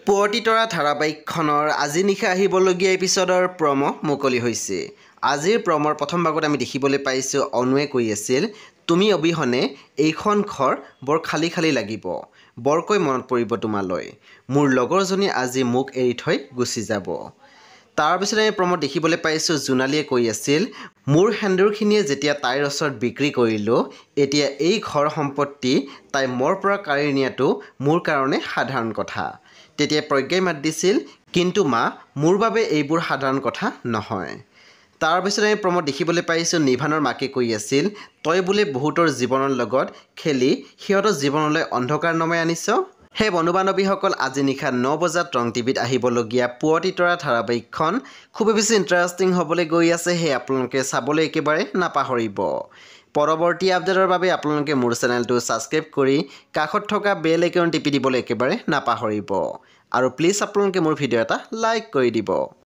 পুৱতি তৰা ধাৰাবাহিকখনৰ আজি নিশা আহিবলগীয়া এপিছডৰ প্ৰম' মুকলি হৈছে। আজিৰ প্ৰমৰ প্ৰথম ভাগত আমি দেখিবলৈ পাইছোঁ অনুৱে কৈ আছিল, তুমি অবিহনে এইখন ঘৰ বৰ খালী খালী লাগিব, বৰকৈ মনত পৰিব তোমালৈ। মোৰ লগৰজনী আজি মোক এৰি থৈ গুচি যাব। তাৰপিছত আমি প্ৰমত দেখিবলৈ পাইছোঁ জোনালীয়ে কৈ আছিল, মোৰ সেন্দুৰখিনিয়ে যেতিয়া তাইৰ ওচৰত বিক্ৰী কৰিলোঁ, এতিয়া এই ঘৰ সম্পত্তি তাই মোৰ পৰা কাঢ়ি নিয়াটো মোৰ কাৰণে সাধাৰণ কথা। তেতিয়া প্ৰজ্ঞাই মাত দিছিল, কিন্তু মা, মোৰ বাবে এইবোৰ সাধাৰণ কথা নহয়। তাৰপিছত আমি প্ৰমত দেখিবলৈ পাইছোঁ নিভানৰ মাকে কৈ আছিল, তই বোলে বহুতৰ জীৱনৰ লগত খেলি সিহঁতৰ জীৱনলৈ অন্ধকাৰ নমাই আনিছ। সেই বন্ধু বান্ধৱীসকল আজি নিশা 9 বজাত ৰং টিভিত আহিবলগীয়া পুৱতি তৰা ধাৰাবাহিকখন খুবেই বেছি ইণ্টাৰেষ্টিং হ'বলৈ গৈ আছে। সেই আপোনালোকে চাবলৈ একেবাৰে নাপাহৰিব। পৰৱৰ্তী আপডেটৰ বাবে আপোনালোকে মোৰ চেনেলটো ছাবস্ক্ৰাইব কৰি কাষত থকা বেল আইকন টিপি দিবলৈ একেবাৰে নাপাহৰিব। আৰু প্লিজ আপোনালোকে মোৰ ভিডিঅ' এটা লাইক কৰি দিব।